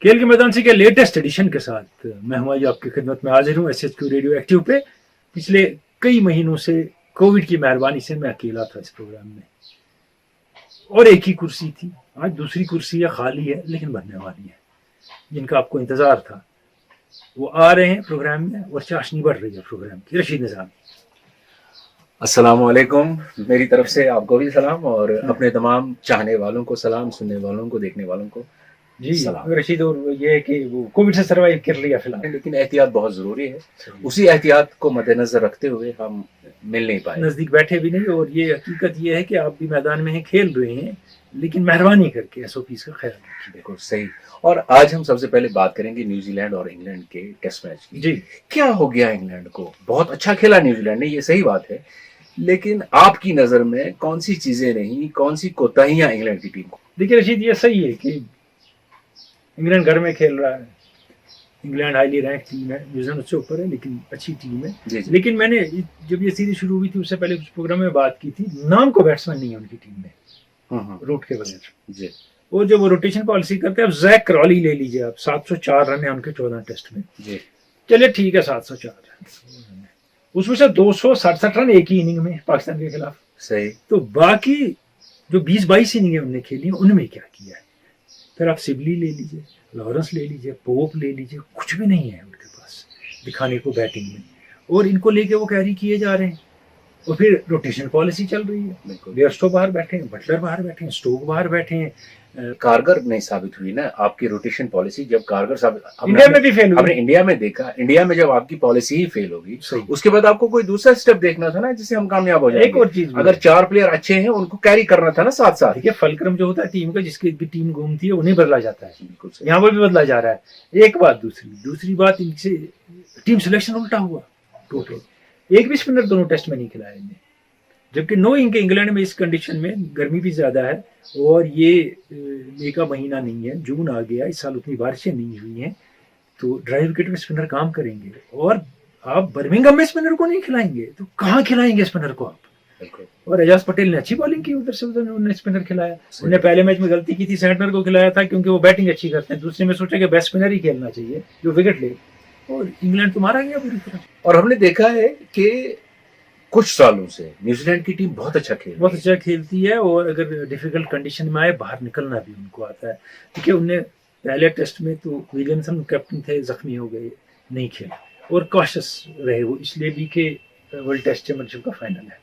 खेल के मैदान से के लेटेस्ट एडिशन के साथ मैं हूं आज आपकी खिदमत में हाजिर हूं SHQ रेडियो एक्टिव पे। पिछले कई महीनों से कोविड की मेहरबानी से मैं अकेला था इस प्रोग्राम में और एक ही कुर्सी थी। आज दूसरी कुर्सी है, खाली है, लेकिन बनने वाली है। जिनका आपको इंतजार था वो आ रहे हैं प्रोग्राम में और चाशनी बढ़ रही है प्रोग्राम की। रशीद निज़ामी, अस्सलाम वालेकुम। मेरी तरफ से आपको भी सलाम और अपने तमाम चाहने वालों को सलाम, सुनने वालों को, देखने वालों को जी सलाम। रशीद, और ये है कि वो कोविड से सर्वाइव कर लिया फिलहाल, लेकिन एहतियात बहुत ज़रूरी है। उसी एहतियात को मद्देनजर रखते हुए हम मिल नहीं पाए, नज़दीक बैठे भी नहीं। और ये हकीकत ये है कि आप भी मैदान में हैं, खेल रहे हैं, लेकिन मेहरबानी करके SOPs का ख्याल रखिए। बिल्कुल सही। और आज हम सबसे पहले बात करेंगे न्यूजीलैंड और इंग्लैंड के टेस्ट मैच की। जी, क्या हो गया इंग्लैंड को? बहुत अच्छा खेला न्यूजीलैंड ने, ये सही बात है, लेकिन आपकी नज़र में कौन सी चीज़ें रहीं, कौन सी कोताहियाँ इंग्लैंड की टीम को? देखिए रशीद, ये सही है कि इंग्लैंड घर में खेल रहा है। इंग्लैंड हाईली रैंक टीम है, न्यूजीलैंड उससे ऊपर है, लेकिन अच्छी टीम है। जी जी। लेकिन मैंने जब ये सीरीज शुरू हुई थी उससे पहले कुछ प्रोग्राम में बात की थी, नाम को बैट्समैन नहीं है उनकी टीम में रूट के बगैर। जी और जो वो रोटेशन पॉलिसी करते हैं, अब जैक क्रॉली ले लीजिए आप, 704 रन है उनके 14 टेस्ट में। जी। चलिए ठीक है, 704 रन, उसमें से 267 रन एक ही इनिंग में पाकिस्तान के खिलाफ। सही। तो बाकी जो 20-22 इनिंगें उनने खेली उनमें क्या किया है? फिर आप सिबली ले लीजिए, लॉरेंस ले लीजिए, पोप ले लीजिए, कुछ भी नहीं है उनके पास दिखाने को बैटिंग में। और इनको लेके वो कैरी किए जा रहे हैं। और फिर रोटेशन पॉलिसी चल रही है। बेयरस्टो बाहर बैठे हैं, बटलर बाहर बैठे हैं, स्टोक बाहर बैठे हैं। कारगर नहीं साबित हुई ना आपकी रोटेशन पॉलिसी। जब कारगर साबित, इंडिया में भी फेल हुई। हमने इंडिया में देखा, इंडिया में जब आपकी पॉलिसी ही फेल होगी, उसके बाद आपको कोई दूसरा स्टेप देखना था ना जिससे हम कामयाब हो जाएंगे। एक और चीज, अगर 4 प्लेयर अच्छे हैं उनको कैरी करना था ना साथ साथ। देखिए फलक्रम जो होता है टीम का, जिसकी भी टीम घूमती है उन्हें बदला जाता है। बिल्कुल यहाँ पर भी बदला जा रहा है। एक बात। दूसरी बात, इनसे टीम सिलेक्शन उल्टा हुआ टोटल। एक भी स्पिनर दोनों टेस्ट में नहीं खिलाया इन्हें, जबकि नो इनके इंग्लैंड में इस कंडीशन में गर्मी भी ज्यादा है और ये मई का महीना नहीं है, जून आ गया, इस साल उतनी बारिशें नहीं हुई हैं, तो ड्राई विकेट में स्पिनर काम करेंगे। और आप बर्मिंघम में स्पिनर को नहीं खिलाएंगे तो कहाँ खिलाएंगे स्पिनर को आप? और एजाज पटेल ने अच्छी बॉलिंग की, उधर से उधर उन्होंने स्पिनर खिलाया। उन्होंने पहले मैच में गलती की थी, सेंटनर को खिलाया था क्योंकि वो बैटिंग अच्छी करते हैं। दूसरे में सोचा कि बेस्ट स्पिनर ही खेलना चाहिए जो विकेट ले, और इंग्लैंड तो मारा गया पूरी तरह। और हमने देखा है कि कुछ सालों से न्यूजीलैंड की टीम बहुत अच्छा खेलती है और अगर डिफिकल्ट कंडीशन में आए बाहर निकलना भी उनको आता है। देखिए उनने पहले टेस्ट में तो विलियमसन कैप्टन थे, जख्मी हो गए, नहीं खेला और कॉशियस रहे वो, इसलिए भी कि वर्ल्ड टेस्ट चैंपियनशिप का फाइनल है।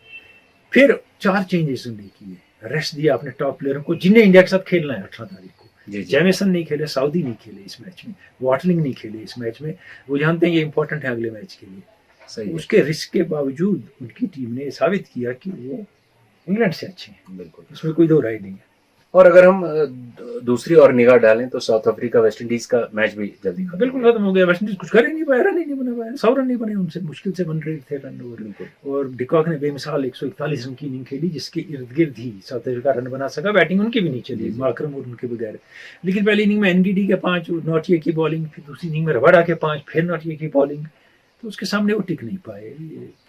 फिर 4 चेंजेस उन्होंने किए, रेस्ट दिया अपने टॉप प्लेयरों को जिन्हें इंडिया के साथ खेलना है 18 तारीख को। जैमेसन नहीं खेले, साउदी नहीं खेले इस मैच में, वाटलिंग नहीं खेले इस मैच में। वो जानते हैं ये इंपॉर्टेंट है अगले मैच के लिए। उसके रिस्क के बावजूद उनकी टीम ने साबित किया कि वो इंग्लैंड से अच्छे हैं। बिल्कुल, इसमें कोई दो राय नहीं है। और अगर हम दूसरी और निगाह डालें तो साउथ अफ्रीका वेस्ट इंडीज का मैच भी जल्दी बिल्कुल खत्म हो गया। वेस्ट इंडीज कुछ कर ही नहीं पाया, रन ही नहीं बना पाया, 100 रन नहीं बने उनसे, मुश्किल से बन रहे थे रन। और डिकॉक ने बेमिसाल 141 रन की इनिंग खेली, जिसके इर्द गिर्द ही साउथ अफ्रीका रन बना सका। बैटिंग उनकी भी नहीं चली, मार्करम और उनके बगैर। लेकिन पहली इनिंग में एनगीडी के 5, नॉटिया की बॉलिंग, फिर दूसरी इनिंग में रबाडा के 5, फिर नॉटिया की बॉलिंग, तो उसके सामने वो टिक नहीं पाए।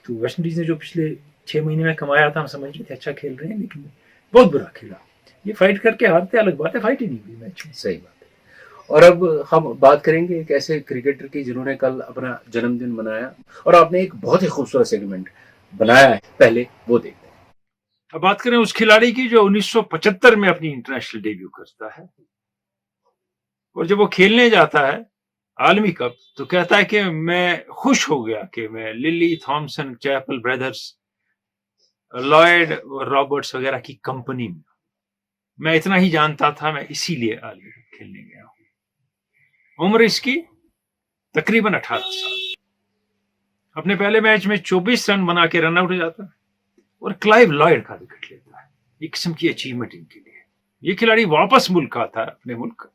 तो वेस्ट इंडीज ने जो पिछले 6 महीने में कमाया था, हम समझ रहे थे अच्छा खेल रहे हैं, लेकिन बहुत बुरा खेला। ये फाइट करके हारते अलग बात है, फाइट ही नहीं हुई मैच में। सही बात है। और अब हम बात करेंगे एक ऐसे क्रिकेटर की जिन्होंने कल अपना जन्मदिन मनाया और आपने एक बहुत ही खूबसूरत सेगमेंट बनाया है, पहले वो देखते हैं। अब बात करें उस खिलाड़ी की जो 1975 में अपनी इंटरनेशनल डेब्यू करता है और जब वो खेलने जाता है आलमी कप, तो कहता है कि मैं खुश हो गया कि मैं Lillee, Thomson, Chappell brothers, Lloyd और रॉबर्ट्स वगैरह की कंपनी में, मैं इतना ही जानता था, मैं इसीलिए आलमी कप खेलने गया हूं। उम्र इसकी तकरीबन 18 साल। अपने पहले मैच में 24 रन बना के रन आउट हो जाता है और क्लाइव लॉयड का विकेट लेता है। एक किस्म की अचीवमेंट इनके लिए। ये खिलाड़ी वापस मुल्क आता है, अपने मुल्क,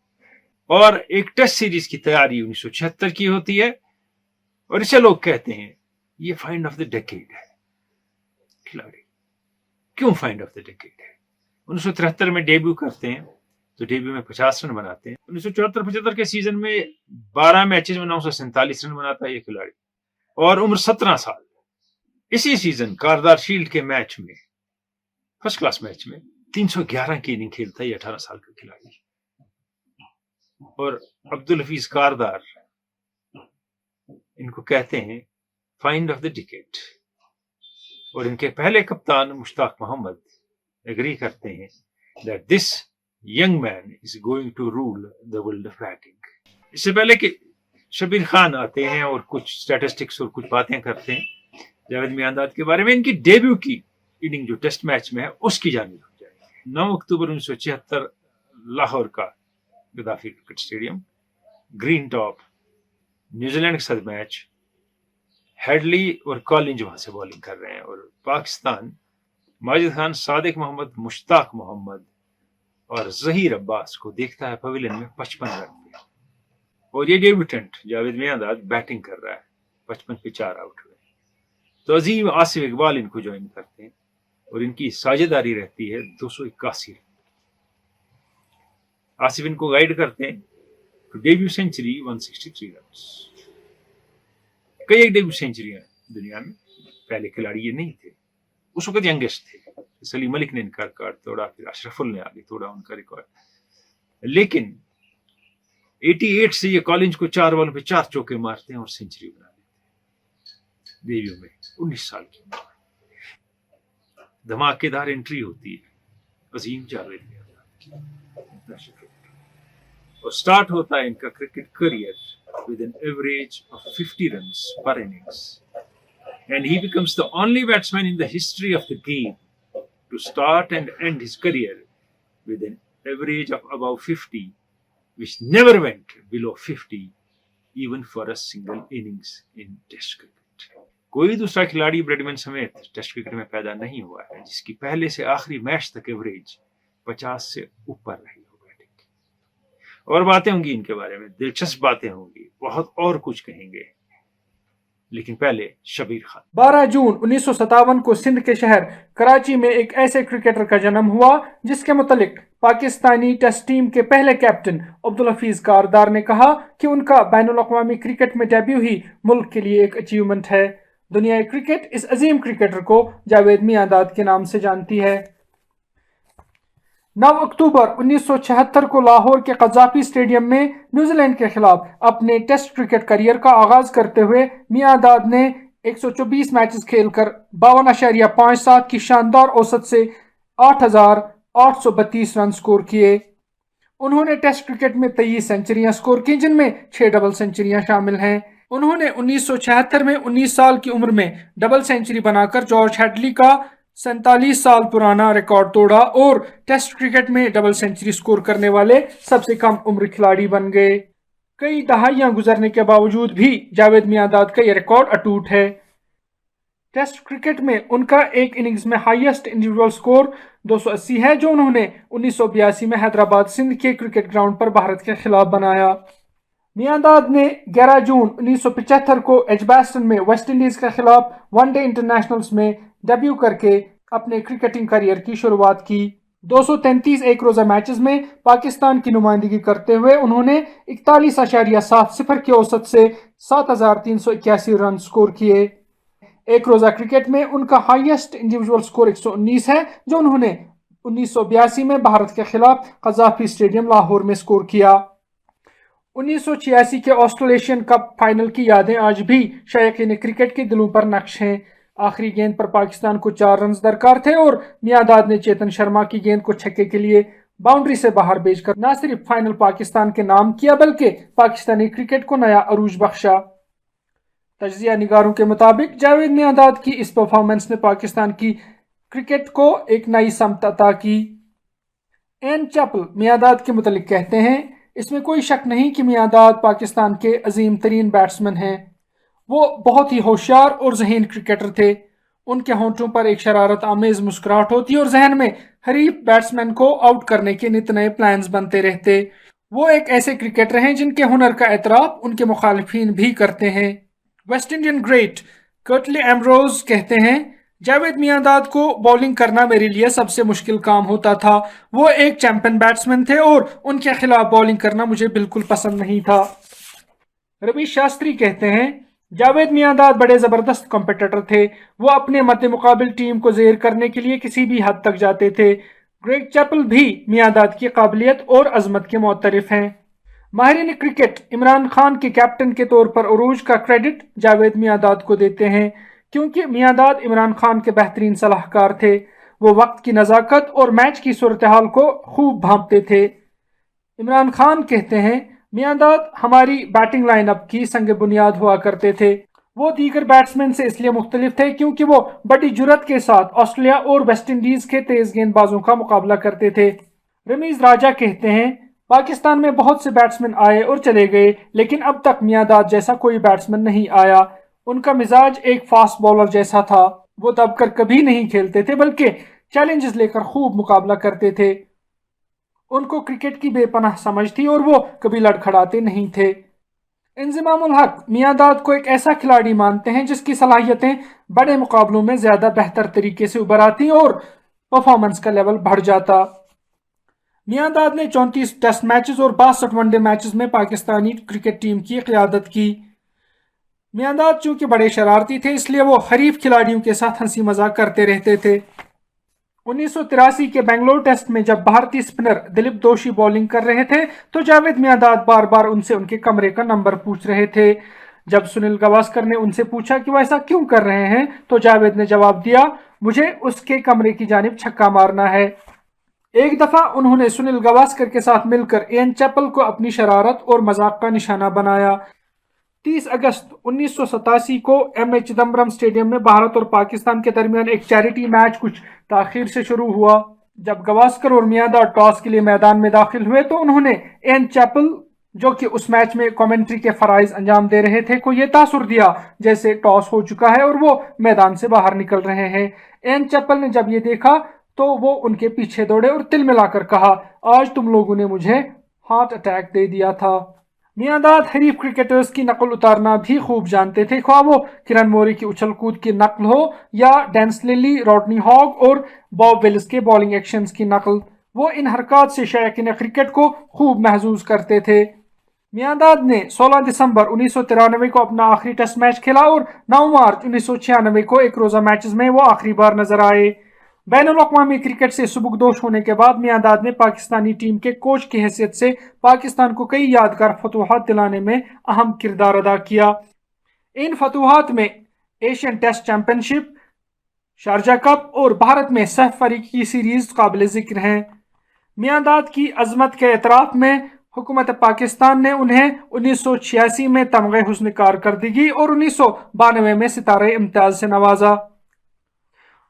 और एक टेस्ट सीरीज की तैयारी 1976 की होती है और इसे लोग कहते हैं ये फाइंड ऑफ द डेकेड है। खिलाड़ी क्यों फाइंड ऑफ द डेकेड है? 1973 में डेब्यू करते हैं तो डेब्यू में 50 रन बनाते हैं। 1974-75 के सीजन में 12 मैचेस में 947 रन बनाता है ये खिलाड़ी और उम्र 17 साल। इसी सीजन कारदार शील्ड के मैच में, फर्स्ट क्लास मैच में 311 की इनिंग खेलता है ये 18 साल का खिलाड़ी। اور عبدالحفیظ کاردار ان کو کہتے ہیں فائنڈ آف دا ڈیکیڈ، اور ان کے پہلے کپتان مشتاق محمد ایگری کرتے ہیں that this young man is going to rule the world of batting. اس سے پہلے کہ شبیر خان آتے ہیں اور کچھ سٹیٹسٹکس اور کچھ باتیں کرتے ہیں جاوید میانداد کے بارے میں، ان کی ڈیبیو کی اننگ جو ٹیسٹ میچ میں ہے اس کی جانب ہو جائے گی۔ 9 اکتوبر 1976 لاہور کا Gaddafi cricket stadium, green top, New Zealand کے ساتھ میچ، ہیڈلی اور کالنج وہاں سے بالنگ کر رہے ہیں، اور پاکستان ماجد خان، صادق محمد، مشتاق محمد اور ظہیر عباس کو دیکھتا ہے پویلین میں 55 رن پہ، اور یہ ڈیبیوٹنٹ جاوید میانداد بیٹنگ کر رہا ہے، 55 پہ 4 آؤٹ ہوئے، تو عظیم آصف اقبال ان کو جوائن کرتے ہیں اور ان کی ساجھیداری رہتی ہے 281 رن۔ آصف ان کو گائیڈ کرتے ہیں تو ڈیبیو سینچری 163 رنز۔ کئی ایک ڈیبیو سینچریاں دنیا میں، پہلے کھلاڑی یہ نہیں تھے، اس وقت ینگسٹ تھے، سلیم ملک نے ان کا ریکارڈ توڑا، پھر اشرف ال نے آگے توڑا ان کا ریکارڈ، لیکن 88 سے یہ کالنج کو 4 بالوں پہ 4 چوکے مارتے ہیں اور سینچری بنا دیتے ہیں ڈیبیو میں 19 سال کی عمر میں۔ دھماکے دار انٹری ہوتی ہے عظیم جاوید میانداد کی انٹرنیشنل کرکٹ، اور سٹارٹ ہوتا ہے ان کا cricket career with an average of 50 runs per innings, and he becomes the only batsman in the history of the game to start and end his career with an average of above 50, which never went below 50 even for a single innings in test cricket. کوئی دوسرا کھلاڑی بریڈمن سمیت test cricket میں پیدا نہیں ہوا ہے جس کی پہلے سے آخری میچ تک ایوریج 50 سے اوپر رہی ہو بیٹنگ کی۔ اور باتیں ہوں گی ان کے بارے میں، دلچسپ باتیں ہوں گی، بہت اور کچھ کہیں گے، لیکن پہلے شبیر خان۔ 12 جون 1957 کو سندھ کے شہر کراچی میں ایک ایسے کرکٹر کا جنم ہوا جس کے متعلق پاکستانی ٹیسٹ ٹیم کے پہلے کیپٹن عبدالحفیظ کاردار نے کہا کہ ان کا بین الاقوامی کرکٹ میں ڈیبیو ہی ملک کے لیے ایک اچیومنٹ ہے۔ دنیا کرکٹ اس عظیم کرکٹر کو جاوید میانداد کے نام سے جانتی ہے۔ 9 اکتوبر 1976 کو لاہور کے قذافی اسٹیڈیم میں نیوزی لینڈ کے خلاف اپنے ٹیسٹ کرکٹ کیریئر کا آغاز کرتے ہوئے میانداد نے 124 میچز کھیل کر 52.57 کی شاندار اوسط سے 8,832 رن سکور کیے۔ انہوں نے ٹیسٹ کرکٹ میں 23 سینچریاں سکور کی جن میں 6 ڈبل سینچریاں شامل ہیں۔ انہوں نے 1976 میں 19 سال کی عمر میں ڈبل سینچری بنا کر جارج ہیڈلی کا 47 سال پرانا ریکارڈ توڑا اور ٹیسٹ کرکٹ میں ڈبل سینچری سکور کرنے والے سب سے کم عمر کھلاڑی بن گئے۔ کئی دہائیاں گزرنے کے باوجود بھی جاوید میانداد کا یہ ریکارڈ اٹوٹ ہے۔ ٹیسٹ کرکٹ میں ان کا ایک اننگز میں ہائیسٹ انڈیویڈول سکور 280 ہے جو انہوں نے 1982 میں حیدرآباد سندھ کے کرکٹ گراؤنڈ پر بھارت کے خلاف بنایا۔ میانداد نے 11 جون 1975 کو ایجباسٹن میں ویسٹ انڈیز کے خلاف ون ڈے انٹرنیشنلز میں ڈیبیو کر کے اپنے کرکٹنگ کیریئر کی شروعات کی۔ 233 ایک روزہ میچز میں پاکستان کی نمائندگی کرتے ہوئے انہوں نے 41.70 کی اوسط سے 7,381 رن سکور کیے۔ ایک روزہ کرکٹ میں ان کا ہائیسٹ انڈیویڈول سکور 119 ہے جو انہوں نے 1982 میں بھارت کے خلاف قذافی اسٹیڈیم لاہور میں سکور کیا۔ 1986 کے آسٹریلیشین کپ فائنل کی یادیں آج بھی شائقین کرکٹ کے دلوں پر نقش ہیں۔ آخری گیند پر پاکستان کو 4 رنز درکار تھے اور میانداد نے چیتن شرما کی گیند کو چھکے کے لیے باؤنڈری سے باہر بھیج کر نہ صرف فائنل پاکستان کے نام کیا بلکہ پاکستانی کرکٹ کو نیا عروج بخشا۔ تجزیہ نگاروں کے مطابق جاوید میانداد کی اس پرفارمنس نے پاکستان کی کرکٹ کو ایک نئی سمت عطا کی۔ این چیپل میانداد کے متعلق کہتے ہیں، اس میں کوئی شک نہیں کہ میانداد پاکستان کے عظیم ترین بیٹسمین ہیں۔ وہ بہت ہی ہوشیار اور ذہین کرکٹر تھے۔ ان کے ہونٹوں پر ایک شرارت آمیز مسکراہٹ ہوتی اور ذہن میں حریف بیٹسمین کو آؤٹ کرنے کے نت نئے پلانز بنتے رہتے۔ وہ ایک ایسے کرکٹر ہیں جن کے ہنر کا اعتراف ان کے مخالفین بھی کرتے ہیں۔ ویسٹ انڈین گریٹ کرٹلی ایمبروز کہتے ہیں، جاوید میانداد کو بولنگ کرنا میرے لیے سب سے مشکل کام ہوتا تھا۔ وہ ایک چیمپئن بیٹسمین تھے اور ان کے خلاف بولنگ کرنا مجھے بالکل پسند نہیں تھا۔ روی شاستری کہتے ہیں، جاوید میانداد بڑے زبردست کمپیٹیٹر تھے۔ وہ اپنے مد مقابل ٹیم کو زیر کرنے کے لیے کسی بھی حد تک جاتے تھے۔ گریگ چیپل بھی میانداد کی قابلیت اور عظمت کے معترف ہیں۔ माहिरीन क्रिकेट इमरान खान के कैप्टन के तौर पर उरूज का क्रेडिट जावेद मियांदाद को देते हैं, क्योंकि मियांदाद इमरान खान के बेहतरीन सलाहकार थे। वो वक्त की नज़ाकत और मैच की सूरत हाल को खूब भांपते थे। इमरान खान कहते हैं, मियांदाद हमारी बैटिंग लाइनअप की संग बुनियाद हुआ करते थे। वो दीगर बैट्समैन से इसलिए मुख्तलिफ थे क्योंकि वो बड़ी जुर्रत के साथ ऑस्ट्रेलिया और वेस्ट इंडीज के तेज गेंदबाजों का मुकाबला करते थे। रमीज राजा कहते हैं, पाकिस्तान में बहुत से बैट्समैन आए और चले गए, लेकिन अब तक मियांदाद जैसा कोई बैट्समैन नहीं आया। उनका मिजाज एक फास्ट बॉलर जैसा था। वो दबकर कभी नहीं खेलते थे, बल्कि चैलेंजेस लेकर खूब मुकाबला करते थे। उनको क्रिकेट की बेपनाह समझ थी और वो कभी लड़खड़ाते नहीं थे। इंजमामुल हक मियांदाद को एक ऐसा खिलाड़ी मानते हैं जिसकी सलाहियतें बड़े मुकाबलों में ज्यादा बेहतर तरीके से उभर आती और परफॉर्मेंस का लेवल बढ़ जाता। मियांदाद ने 34 टेस्ट मैचेस और 62 वनडे मैचेस में पाकिस्तानी क्रिकेट टीम की क़ियादत की। मियांदाद चूंकि बड़े शरारती थे, इसलिए वो हरीफ खिलाड़ियों के साथ हंसी मजाक करते रहते थे। 1983 के बेंगलोर टेस्ट में जब भारतीय स्पिनर दिलीप दोषी बॉलिंग कर रहे थे, तो जावेद मियांदाद बार बार उनसे उनके कमरे का नंबर पूछ रहे थे। जब सुनील गावस्कर ने उनसे पूछा कि वो ऐसा क्यों कर रहे हैं, तो जावेद ने जवाब दिया, मुझे उसके कमरे की जानिब छक्का मारना है। एक दफा उन्होंने सुनील गावस्कर के साथ मिलकर इयान चैपल को अपनी शरारत और मजाक का निशाना बनाया। 30 अगस्त 1987 को एम.ए. चिदम्बरम स्टेडियम में भारत और पाकिस्तान के दरमियान एक चैरिटी मैच कुछ ताखीर से शुरू हुआ। जब गावस्कर और मियांदाद टॉस के लिए मैदान में दाखिल हुए, तो उन्होंने इयान चैपल, जो कि उस मैच में कमेंट्री के फराइज अंजाम दे रहे थे, को ये तासुर दिया जैसे टॉस हो चुका है और वो मैदान से बाहर निकल रहे हैं। इयान चैपल ने जब ये देखा तो वो उनके पीछे दौड़े और तिल मिलाकर कहा, आज तुम लोगों ने मुझे हार्ट अटैक दे दिया था। मियांदाद हरीफ क्रिकेटर्स की नकल उतारना भी खूब जानते थे, ख्वाह वो किरण मोरी की उछल कूद की नकल हो या डेंस लिली, रॉडनी हॉग और बॉब विल्स के बॉलिंग एक्शंस की नकल। वो इन हरकत से शायकीन क्रिकेट को खूब महसूस करते थे। मियांदाद ने 16 दिसंबर 1993 को अपना आखिरी टेस्ट मैच खेला और 9 मार्च 1996 को एक रोजा मैचेस में वो आखिरी बार नजर आए। बैनुल-अक़वामी क्रिकेट से सुबुकदोश होने के बाद मियांदाद ने पाकिस्तानी टीम के कोच की हैसियत से पाकिस्तान को कई यादगार फतूहात दिलाने में अहम किरदार अदा किया। इन फतूहात में Asian test championship, Sharjah cup और भारत में सहफ अफ्रीकी सीरीज काबिल जिक्र हैं। मियांदाद की अजमत के एतराफ में हुकूमत पाकिस्तान ने उन्हें 1986 में तमग़े हुस्न कारकर्दगी और 1992 में सितारे इम्तियाज से नवाजा।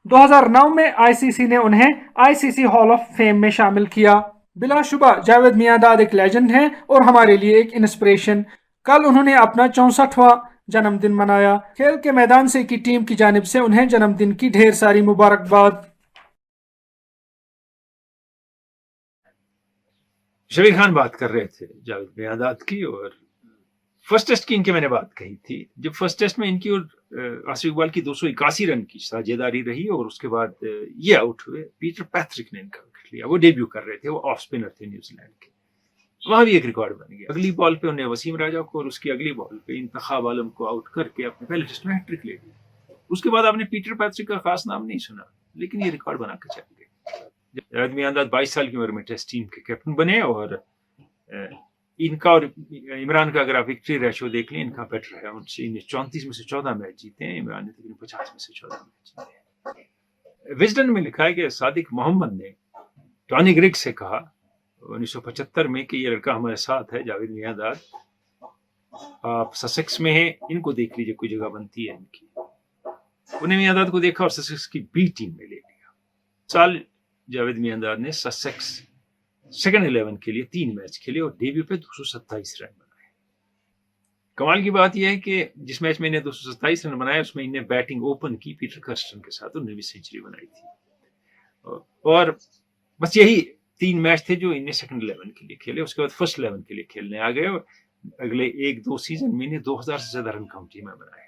2009 में आईसीसी ने उन्हें आईसीसी हॉल ऑफ फेम में शामिल किया। बिलाशुबा जावेद मियांदाद एक लेजेंड हैं और हमारे लिए एक इंस्पिरेशन। कल उन्होंने अपना 64वां जन्मदिन मनाया। खेल के मैदान से की टीम की जानिब से उन्हें जन्मदिन की ढेर सारी मुबारकबाद। शबीर खान बात कर रहे थे जावेद मियांदाद की, और फर्स्ट टेस्ट की इनके मैंने बात कही थी। जब फर्स्ट टेस्ट में इनकी और आसिफ इकबाल की 281 रन की साझेदारी रही और उसके बाद ये आउट हुए, पीटर पैट्रिक ने इनका विकेट लिया। वो डेब्यू कर रहे थे, वो ऑफ स्पिनर थे न्यूजीलैंड के। वहां भी एक रिकॉर्ड बन गया। अगली बॉल पे उन्हें वसीम राजा को और उसकी अगली बॉल पे इंतखाब आलम को आउट करके अपने पहले टेस्ट में हैट्रिक ले ली। उसके बाद आपने पीटर पैट्रिक का खास नाम नहीं सुना, लेकिन ये रिकॉर्ड बना के चल गए। जावेद मियांदाद 22 साल की उम्र में टेस्ट टीम के कैप्टन बने और इनका और इमरान का अगर आप विक्ट्री रेशो देख लें, इनका बेटर है उनसे। इन्हें 34 में से 14 मैच जीते हैं, इमरान ने तकरीबन 50 में से 14 मैच जीते हैं। विजडन में लिखा है कि सादिक मोहम्मद ने टॉनी ग्रिग से कहा 1975 में कि ये लड़का हमारे साथ है, जावेद मियांदाद, आप ससेक्स में हैं, इनको देख लीजिए, कोई जगह बनती है इनकी। उन्हें मियांदाद को देखा और ससेक्स की बी टीम में ले लिया। साल जावेद मियांदाद ने ससेक्स सेकंड 11 के लिए 3 मैच खेले और डेब्यू पे 227 रन बनाए। कमाल की बात यह है कि जिस मैच में इन्हें 227 रन बनाए, उसमें इन्हें बैटिंग ओपन की पीटर कर्स्टन के साथ, उन्हें भी सेंचुरी बनाई थी। और बस यही 3 मैच थे जो इन्हें सेकंड 11 के लिए खेले। उसके बाद फर्स्ट 11 के लिए खेलने आ गए और अगले 1-2 सीजन में इन्हें 2000 से ज्यादा रन काउंटी में बनाए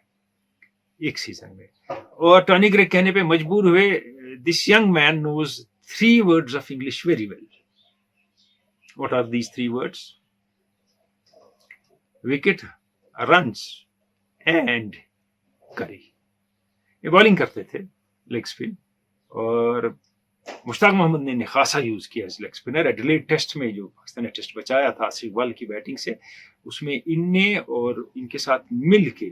एक सीजन में। और टॉनी ग्रेग कहने पे मजबूर हुए, this young man knows 3 words of English very well. What are these 3 words? Wicket, runs and curry. ये बॉलिंग करते थे लेग स्पिन, और मुश्ताक मोहम्मद ने खासा यूज किया as leg spinner. Adelaide test में जो पाकिस्तान ने टेस्ट बचाया था आसिफ इकबाल की बैटिंग से, उसमें इनने और इनके साथ मिल के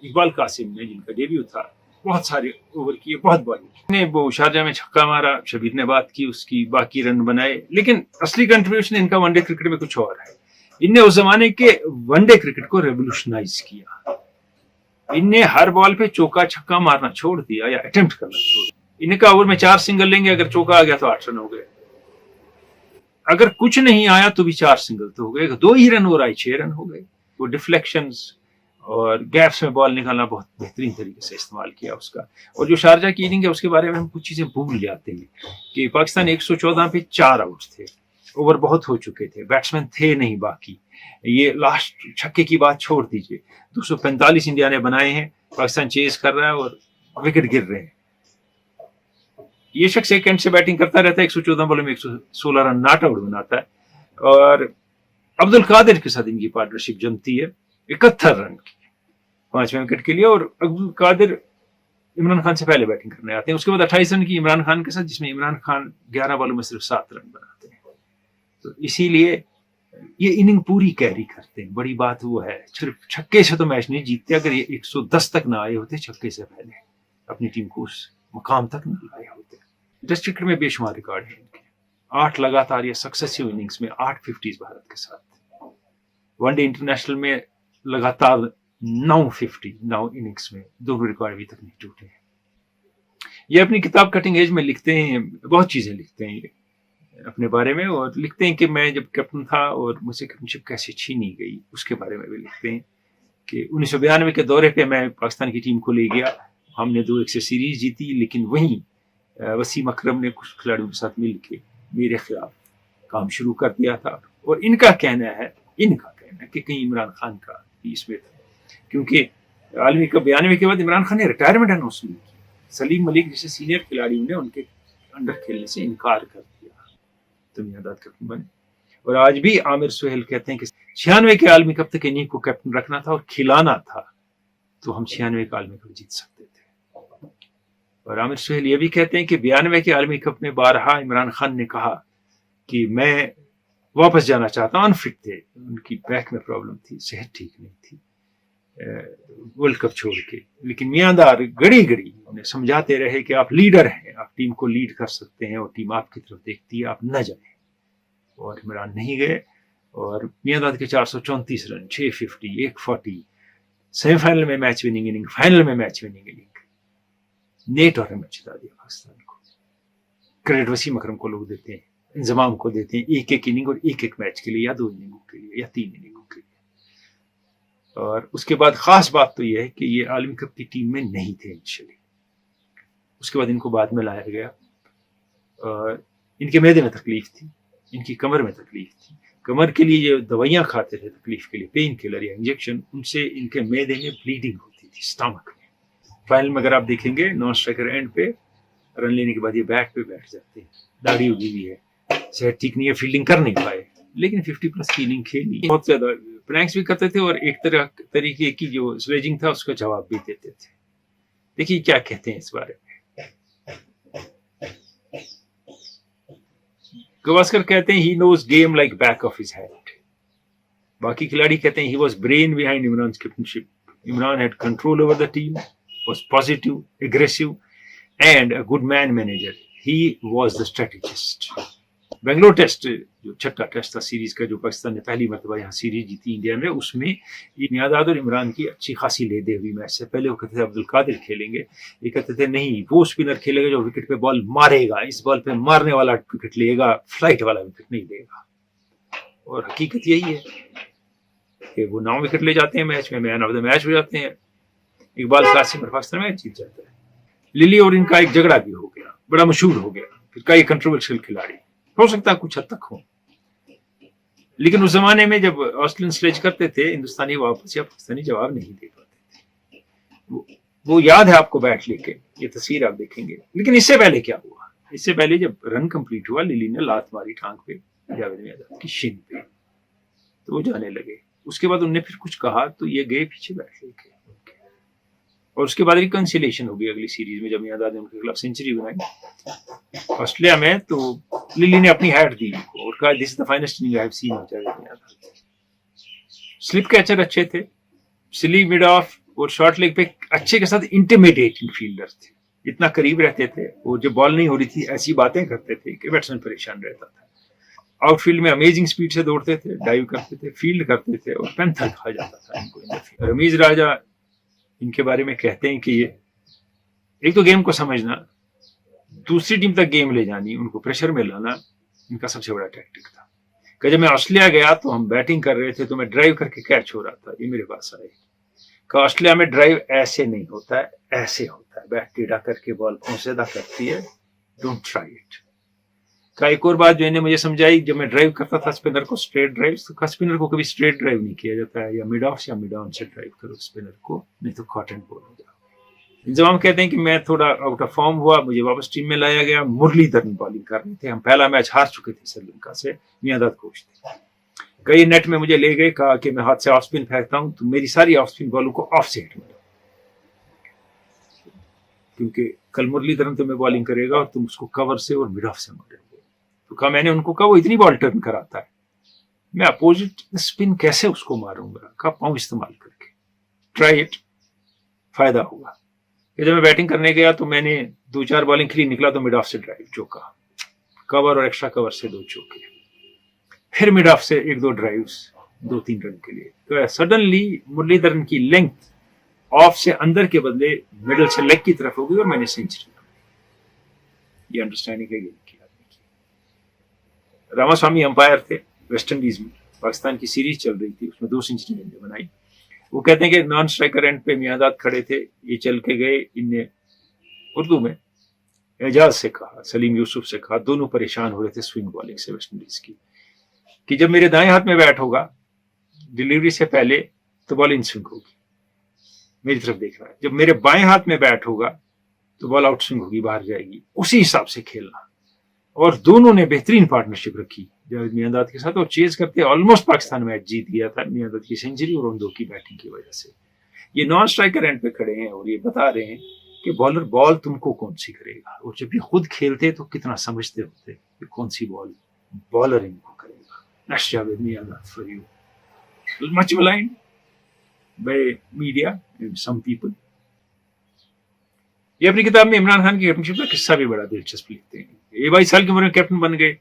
इकबाल कासिम ने, जिनका डेब्यू था, बहुत सारे ओवर किए, बहुत बॉलिंग ने। वो शारजा में छक्का मारा, शबीर ने बात की उसकी, बाकी रन बनाए, लेकिन असली कंट्रीब्यूशन इनका वनडे क्रिकेट में कुछ और है। इनने उस जमाने के वनडे क्रिकेट को रेवोल्यूशनाइज किया। इनने हर बॉल पे चौका छक्का मारना छोड़ दिया या अटेम्प्ट करना छोड़ दिया। इनका ओवर में 4 सिंगल लेंगे, अगर चौका आ गया तो 8 रन हो गए, अगर कुछ नहीं आया तो भी 4 सिंगल तो हो गए, 2 ही रन और आए 6 रन हो गए। वो डिफ्लेक्शंस और गैप्स में बॉल निकालना बहुत बेहतरीन तरीके से इस्तेमाल किया उसका। और जो शारजा की इनिंग है उसके बारे में हम कुछ चीजें भूल जाते हैं कि पाकिस्तान 114 पे 4 आउट थे, ओवर बहुत हो चुके थे, बैट्समैन थे नहीं बाकी। ये लास्ट छक्के की बात छोड़ दीजिए, 245 इंडिया ने बनाए हैं, पाकिस्तान चेज कर रहा है और विकेट गिर रहे हैं। ये शख्स एक एंड से बैटिंग करता रहता है, 114 बॉलों में 116 रन नॉट आउट बनाता है, और अब्दुल कादिर के साथ इनकी पार्टनरशिप जमती है 71 रन की 5वें विकेट के लिए। और अब्दुल कादिर इमरान खान से पहले बैटिंग करने आते हैं। उसके बाद 28 रन की इमरान खान के साथ, जिसमें इमरान खान 11 बॉलों में सिर्फ 7 रन बनाते हैं। तो इसीलिए ये इनिंग पूरी कैरी करते हैं। बड़ी बात वो है, सिर्फ छक्के से तो मैच नहीं जीतते। अगर ये 110 तक ना आए होते छक्के से पहले, अपनी टीम को उस मुकाम तक ना लाए होते। टेस्ट क्रिकेट में बेशुमार रिकॉर्ड है इनके, 8 लगातार या सक्सेसिव इनिंग्स में 8 50s भारत के साथ। वनडे इंटरनेशनल में लगातार 9 इनिंग्स में, 2 रिकॉर्ड अभी तक नहीं टूटे हैं। ये अपनी किताब कटिंग एज में लिखते हैं, बहुत चीजें लिखते हैं ये अपने बारे में, और लिखते हैं कि मैं जब कैप्टन था और मुझसे कैप्टनशिप कैसे छीनी गई उसके बारे में भी लिखते हैं कि 1992 के दौरे पे मैं पाकिस्तान की टीम को ले गया, हमने 2-1 से सीरीज जीती, लेकिन वहीं वसीम अकरम ने कुछ खिलाड़ियों के साथ मिल के मेरे खिलाफ काम शुरू कर दिया था। और इनका कहना है कि कहीं इमरान खान का भी इसमें था, क्योंकि आलमी कप 92 के बाद इमरान खान ने रिटायरमेंट अनाउंस नहीं की। सलीम मलिक जैसे सीनियर खिलाड़ियों ने उनके अंडर खेलने से इनकार कर दिया, तो मियांदाद कैप्टन बने। और आज भी आमिर सुहेल कहते हैं कि 96 के आलमी कप तक इन्हीं को कैप्टन रखना था और खिलाना था, तो हम 96 का आलमी कप जीत सकते थे। और आमिर सुहेल ये भी कहते हैं कि 92 के आलमी कप में बारहा इमरान खान ने कहा कि मैं वापस जाना चाहता हूँ। अनफिट थे, उनकी बैक में प्रॉब्लम थी, सेहत ठीक नहीं थी वर्ल्ड कप छोड़ के, लेकिन मियांदार घड़ी उन्हें समझाते रहे कि आप लीडर हैं, आप टीम को लीड कर सकते हैं और टीम आपकी तरफ देखती है, आप न जाएं। और इमरान नहीं गए, और मियांदार के 434 रन, 6 50, 1 40, सेमीफाइनल में मैच विनिंग इनिंग, फाइनल में मैच विनिंग इनिंग, नेट और मैच जिता दिया पाकिस्तान को। क्रेडिट वसीम अकरम को लोग देते हैं, इंजमाम को देते हैं, एक इनिंग और एक मैच के लिए, या 2 इनिंगों के लिए, या 3 इनिंगों के लिए। और उसके बाद खास बात तो यह है कि ये आलमी कप की टीम में नहीं थे इनिशियली, उसके बाद इनको बाद में लाया गया। और इनके मैदे में तकलीफ थी, इनकी कमर में तकलीफ थी। कमर के लिए जो दवाइयां खाते थे तकलीफ के लिए, पेन किलर या इंजेक्शन, उनसे इनके मैदे में ब्लीडिंग होती थी, स्टमक में। फाइनल में अगर आप देखेंगे, नॉन स्ट्राइकर एंड पे रन लेने के बाद ये बैट पे बैठ जाते हैं, दाढ़ी उगी हुई है, सेहत ठीक नहीं है, फील्डिंग कर नहीं पाए, लेकिन 50+ की इनिंग खेली, बहुत ज्यादा प्रैंक्स भी करते थे, और एक तरीके की जो स्लेजिंग था उसका जवाब भी देते थे। देखिए क्या कहते हैं इस बारे में। गवास्कर कहते हैं, he knows game like back of his hand. बाकी खिलाड़ी कहते हैं, he was brain behind Imran's captainship. Imran had control over the team, was positive, aggressive, and a good man manager. He was the strategist. Bangalore test, जो छठा test था series का, जो पाकिस्तान ने पहली मरतबा यहाँ सीरीज जीती इंडिया में, उसमें मियांदाद और इमरान की अच्छी खासी लेदे हुई मैच से पहले वो कहते थे अब्दुल कादिर खेलेंगे, ये कहते थे नहीं, वो स्पिनर खेलेगा जो विकेट पे बॉल मारेगा, इस बॉल पे मारने वाला विकेट लेगा, फ्लाइट वाला विकेट नहीं लेगा। और हकीकत यही है कि वो 9 विकेट ले जाते हैं मैच में, मैन ऑफ द मैच हो जाते हैं। इकबाल कासिम और पाकिस्तान मैच जीत जाता है। लिली और इनका एक झगड़ा भी हो गया, बड़ा मशहूर हो गया, फिर कई कंट्रोवर्शियल खिलाड़ी, हो सकता है कुछ हद तक हो, लेकिन उस जमाने में जब ऑस्ट्रेलियन स्लेज करते थे, हिंदुस्तानी वापस या पाकिस्तानी जवाब नहीं दे पाते थे। वो याद है आपको बैट लेके, ये तस्वीर आप देखेंगे। लेकिन इससे पहले क्या हुआ, इससे पहले जब रन कंप्लीट हुआ, लिली ने लात मारी टांग पे जावेद मियांदाद की शिन पे, तो वो जाने लगे। उसके बाद उनने फिर कुछ कहा तो ये गए पीछे बैठ लेके। और उसके बाद रिकंसिलेशन हो गई अगली सीरीज में, जब मियांदाद ने उनके खिलाफ सेंचुरी बनाई ऑस्ट्रेलिया में, तो लिली ने अपनी हैट दी उनको और कहा this is the finest inning I have seen of Javed Miandad. Slip catcher अच्छे थे, स्ली मिड ऑफ और शॉर्ट लेग पे अच्छे के साथ इंटिमिडेटिंग फील्डर थे, इतना करीब रहते थे और जब बॉल नहीं हो रही थी ऐसी बातें करते थे कि बैट्समैन परेशान रहता था। आउटफील्ड में अमेजिंग स्पीड से दौड़ते थे, डाइव करते थे, फील्ड करते थे और पैंथर कहा जाता था इनको। रमीज राजा इनके बारे में कहते हैं कि ये एक तो गेम को समझना, दूसरी टीम तक गेम ले जानी, उनको प्रेशर में लाना इनका सबसे बड़ा टैक्टिक था। कि जब मैं ऑस्ट्रेलिया गया तो हम बैटिंग कर रहे थे तो मैं ड्राइव करके कैच हो रहा था, ये मेरे पास आए कि ऑस्ट्रेलिया में ड्राइव ऐसे नहीं होता है, ऐसे होता है, बैट टेढ़ा करके बॉल पहुंचेदा करती है, डोंट ट्राई इट। का एक और बात जो इन्हें मुझे समझाई, जब मैं ड्राइव करता था स्पिनर को स्ट्रेट ड्राइव, तो स्पिनर को कभी स्ट्रेट ड्राइव नहीं किया जाता है, या मिड ऑफ या मिड ऑन से ड्राइव करो स्पिनर को, नहीं तो कॉट एंड बॉल हो जाओ। जब हम कहते हैं कि मैं थोड़ा आउट ऑफ फॉर्म हुआ, मुझे वापस टीम में लाया गया, मुरलीधरन बॉलिंग कर रहे थे, हम पहला मैच हार चुके थे श्रीलंका से, मियांदाद कोच थे। कई नेट में मुझे ले गए, कहा कि मैं हाथ से ऑफ स्पिन फेंकता हूं तो मेरी सारी ऑफ स्पिन बॉलों को ऑफ से हिट मिला, क्योंकि कल मुरलीधरन तुम्हें बॉलिंग करेगा और तुम उसको कवर से और मिड ऑफ से मारोगे। तो कहा, मैंने उनको कहा वो इतनी बॉल टर्न कराता है, मैं अपोजिट स्पिन कैसे उसको मारूंगा, कहा पांव इस्तेमाल करके, ट्राई इट, फायदा होगा। जब मैं बैटिंग करने गया तो मैंने 2-4 बॉलिंग खेली, निकला तो मिड ऑफ से ड्राइव, चौका, कवर और एक्स्ट्रा कवर से 2 चौके, फिर मिड ऑफ से 1-2 ड्राइव्स 2-3 रन के लिए। तो सडनली मुरलीधरन की लेंथ ऑफ से अंदर के बदले मिडल से लेग की तरफ हो गई और मैंने सेंचुरी बनाई। ये अंडरस्टैंडिंग है गेम की। रामास्वामी अंपायर थे वेस्ट इंडीज में, पाकिस्तान की सीरीज चल रही थी, उसमें 2 सेंचुरी बनाई। वो कहते हैं कि नॉन स्ट्राइकर एंड पे मियांदाद खड़े थे, ये चल के गए, इनने उर्दू में एजाज से कहा, सलीम यूसुफ से कहा, दोनों परेशान हो रहे थे स्विंग बॉलिंग से वेस्ट इंडीज की, कि जब मेरे दाएं हाथ में बैट होगा डिलीवरी से पहले तो बॉल इन स्विंग होगी, मेरी तरफ देख रहा है, जब मेरे बाएं हाथ में बैट होगा तो बॉल आउट स्विंग होगी, बाहर जाएगी, उसी हिसाब से खेलना। और दोनों ने बेहतरीन पार्टनरशिप रखी जावेद मियांदाद के साथ और चेज करते ऑलमोस्ट पाकिस्तान मैच जीत गया था मियांदाद की सेंचुरी और उन 2 की बैटिंग की वजह से। ये नॉन स्ट्राइकर एंड पे खड़े हैं और ये बता रहे हैं कि बॉलर बॉल तुमको कौन सी करेगा, और जब ये खुद खेलते तो कितना समझते होते कि कौन सी बॉल बॉलर इनको करेगा। That's Javed Miandad for you. Much maligned by media and some people. ये अपनी किताब में इमरान खान की कैप्टनशिप का किस्सा भी बड़ा दिलचस्प लिखते हैं। ये 22 साल की उम्र में कैप्टन बन गए,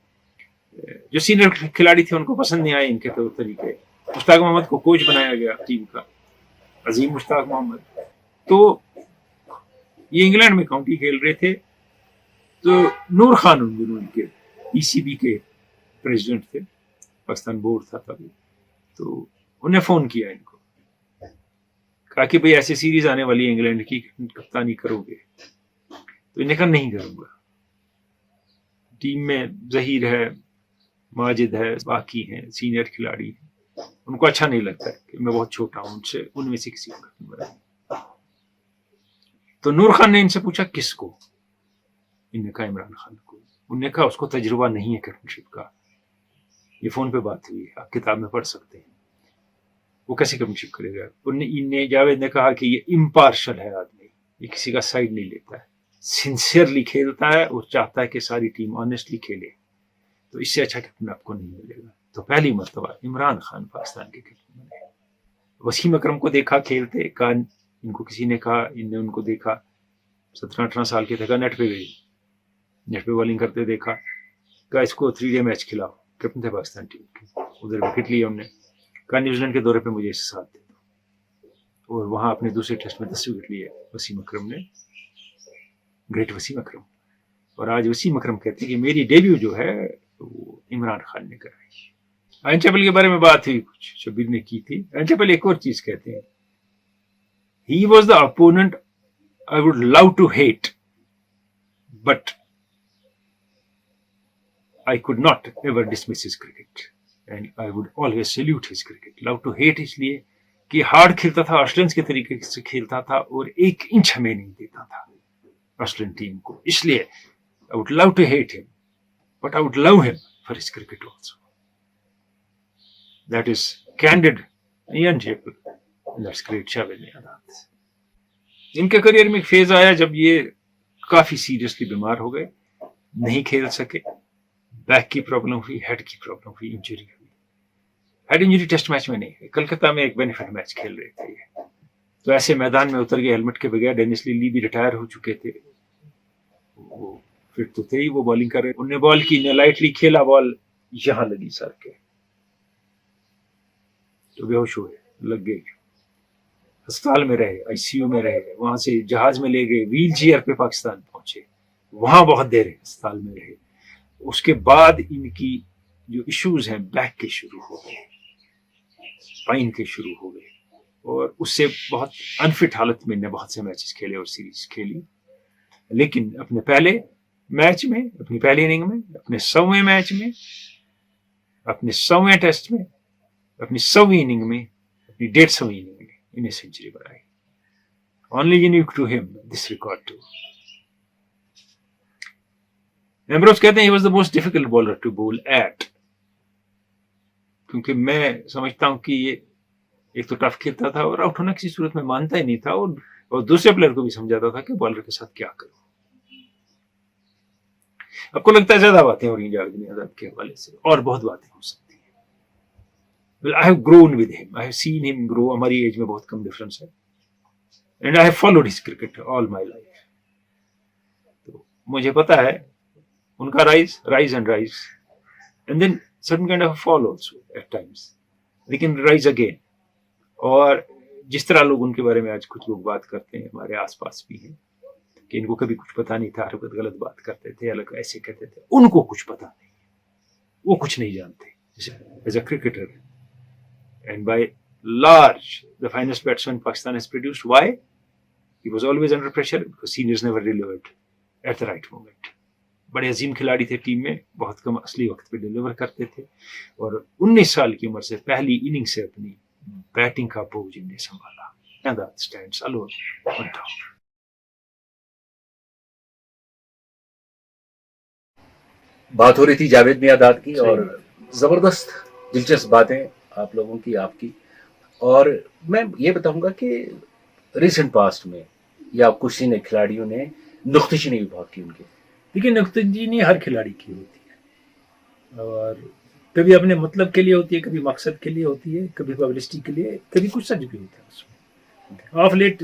जो सीनियर खिलाड़ी थे उनको पसंद नहीं आए इनके तौर तरीके। मुश्ताक मोहम्मद को कोच बनाया गया टीम का, अजीम मुश्ताक मोहम्मद। तो ये इंग्लैंड में काउंटी खेल रहे थे, तो नूर खान उन दिनों इनके ECB के प्रेसिडेंट थे, पाकिस्तान बोर्ड था तभी, तो उन्हें फोन किया इनको, कहा कि भाई ऐसी सीरीज आने वाली है इंग्लैंड की, कप्तानी करोगे? तो इन्हें कहा नहीं करूंगा, टीम में जहीर है, माजिद है, बाकी हैं सीनियर खिलाड़ी, उनको अच्छा नहीं लगता है कि मैं बहुत छोटा हूं उनसे, उनमें से किसी को। तो नूर खान ने इनसे पूछा किसको? इन्हें कहा इमरान खान को। उन्होंने कहा उसको तजुर्बा नहीं है कैप्टनशिप का, ये फोन पे बात हुई है, आप किताब में पढ़ सकते हैं, वो कैसे कैप्टनशिप करेगा? इन्हें जावेद ने कहा कि ये इम्पार्शल है आदमी, ये किसी का साइड नहीं लेता है, सिंसियरली खेलता है और चाहता है कि सारी टीम ऑनेस्टली खेले, तो इससे अच्छा कैप्टन आपको नहीं मिलेगा। तो पहली मर्तबा इमरान खान पाकिस्तान के कैप्टन बने। वसीम अकरम को देखा खेलते, कहा इनको किसी ने कहा, इनने उनको देखा 17-18 साल के थे, कहा नेट पे बॉलिंग करते देखा, कहा इसको 3 डे मैच खिलाओ, कैप्टन थे पाकिस्तान टीम के, उधर विकेट लिया हमने, कहा न्यूजीलैंड के दौरे पे मुझे इससे साथ दे दो, और वहां अपने दूसरे टेस्ट में 10 विकेट लिए वसीम अकरम ने, ग्रेट वसीम अकरम। और आज वसीम अकरम कहते हैं कि मेरी डेब्यू जो है वो इमरान खान ने कराई। अनचैपल के बारे में बात हुई, कुछ शबीर ने की थी। अनचैपल एक और चीज कहते हैं, he was the opponent I would love to hate, but I could not ever dismiss his cricket and I would always salute his cricket. Love to hate इसलिए कि हार्ड खेलता था, ऑस्ट्रेलियंस के तरीके से खेलता था और 1 इंच हमें नहीं देता था ऑस्ट्रेलियन टीम को, इसलिए I would love to hate him, but I would love him for his cricket also. That is candid, unshakable, and that's great Javed Miandad. इनके करियर में एक फेज आया जब ये काफी सीरियसली बीमार हो गए, नहीं खेल सके, बैक की प्रॉब्लम हुई, हेड की प्रॉब्लम हुई, इंजरी हुई। हेड इंजरी टेस्ट मैच में नहीं हुई, कलकत्ता में एक बेनिफिट मैच खेल रहे थे ये, तो ऐसे मैदान में उतर गए हेलमेट के बगैर। डेनिस ली भी रिटायर हो चुके थे, वो फिट तो थे ही, वो बॉलिंग कर रहे, उनने बॉल की, ने लाइटली खेला, बॉल यहां लगी सर के, तो बेहोश हुए, लग गए, अस्पताल में रहे, आईसीयू में रहे, वहां से जहाज में ले गए, व्हील चेयर पे पाकिस्तान पहुंचे, वहां बहुत देर अस्पताल में रहे। उसके बाद इनकी जो इश्यूज हैं बैक के शुरू हो गए, स्पाइन के शुरू हो गए, और उससे बहुत अनफिट हालत में इन्हें बहुत से मैचेस खेले और सीरीज खेली। लेकिन अपने पहले मैच में, अपनी पहली इनिंग में, अपने 100वें मैच में, अपने 100वें टेस्ट में, अपनी 100वीं इनिंग में, अपनी 150वीं इनिंग में इन्हें सेंचुरी बनाई। Only unique to him this record too. Ambrose कहते हैं he was the most difficult bowler to bowl at, क्योंकि मैं समझता हूं कि ये एक तो टफ खेलता था और आउट होना किसी सूरत में मानता ही नहीं था, और दूसरे प्लेयर को भी समझाता था कि बॉलर के साथ क्या करो। आपको लगता है ज्यादा बातें हो रही हैं जावेद मियांदाद के हवाले से, और बहुत बातें हो सकती हैं। Well, I have grown with him, I have seen him grow। हमारी एज में बहुत कम डिफरेंस है, and I have followed his cricket all my life. तो मुझे पता है उनका rise and rise, and then certain kind of a fall also at times, they can rise again। और जिस तरह लोग उनके बारे में आज कुछ लोग बात करते हैं, हमारे आसपास भी हैं, कि इनको कभी कुछ पता नहीं था, हर वक्त गलत बात करते थे, अलग ऐसे कहते थे, उनको कुछ पता नहीं, वो कुछ नहीं जानते as a cricketer. And by large the finest batsman Pakistan has produced। Why? He was always under pressure because seniors never delivered at the right moment। बड़े अजीम खिलाड़ी थे, टीम में बहुत कम असली वक्त पे डिलीवर करते थे, और 19 साल की उम्र से पहली इनिंग से अपनी बैटिंग का बोझ इन्हें संभाला। And that stands alone on top। बात हो रही थी जावेद मियांदाद की, और जबरदस्त दिलचस्प बातें आप लोगों की, आपकी। और मैं ये बताऊंगा कि रिसेंट पास्ट में या कुछ सीनियर खिलाड़ियों ने नुक्तेचीनी भी बहुत की उनके। देखिए, नुक्तेचीनी हर खिलाड़ी की होती है, और कभी अपने मतलब के लिए होती है, कभी मकसद के लिए होती है, कभी पब्लिसिटी के लिए, कभी कुछ सच भी होता है उसमें। ऑफ लेट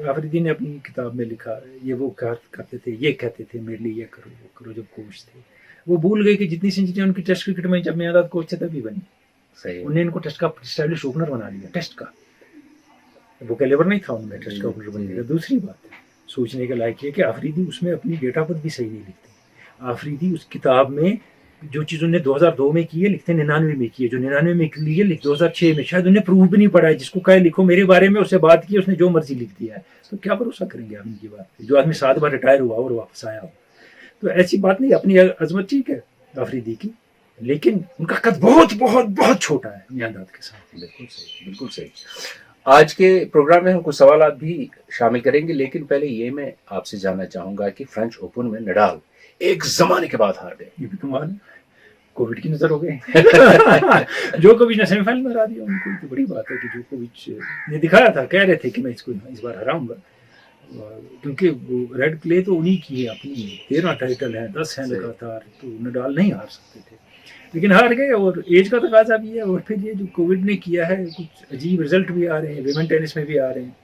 आफरीदी ने अपनी किताब में लिखा, ये वो करते थे, ये कहते थे मेरे लिए ये करो वो करो, जब कोच थे। वो भूल गए कि जितनी सेंचुरी उनकी टेस्ट क्रिकेट में जब मियांदाद कोच थे तभी बनी। सही, उन्हें इनको टेस्ट का स्टाइलिश ओपनर बना लिया, टेस्ट का वो कैलिबर नहीं था उनमें टेस्ट का ओपनर बनने का। दूसरी बात है, सोचने के लायक है कि आफरीदी उसमें अपनी डेट ऑफ बर्थ भी सही नहीं लिखते। आफरीदी उस किताब में जो चीज़ उन्हें 2002 में की है, लिखते 99 में की है, जो 99 में की है लिख 2006 में, शायद उन्हें प्रूफ भी नहीं पड़ा है। जिसको कहे लिखो मेरे बारे में, उससे बात की, उसने जो मर्जी लिख दिया है, तो क्या भरोसा करेंगे आदमी की बात पे? जो आदमी 7 बार रिटायर हुआ और वापस आया हो, तो ऐसी बात नहीं। अपनी अजमत ठीक है आफरीदी की, लेकिन उनका कद बहुत बहुत बहुत छोटा है मियांदाद के साथ। बिल्कुल सही, बिल्कुल सही। आज के प्रोग्राम में हम कुछ सवाल भी शामिल करेंगे, लेकिन पहले ये मैं आपसे जानना चाहूंगा कि फ्रेंच ओपन में नडाल एक जमाने के बाद हार गए। ये भी कमाल है, कोविड की नजर हो गए। जोकोविच ने सेमीफाइनल में हरा दिया उनको, तो बड़ी बात है कि जोकोविच ने दिखाया था, कह रहे थे कि मैं इसको इस बार हराऊंगा, क्योंकि वो रेड क्ले तो उन्हीं की है, अपनी 13 टाइटल है, 10 हैं लगातार, तो नडाल नहीं हार सकते थे, लेकिन हार गए। और एज का तकाजा भी है, और फिर ये जो कोविड ने किया है, कुछ अजीब रिजल्ट भी आ रहे हैं, विमेन टेनिस में भी आ रहे हैं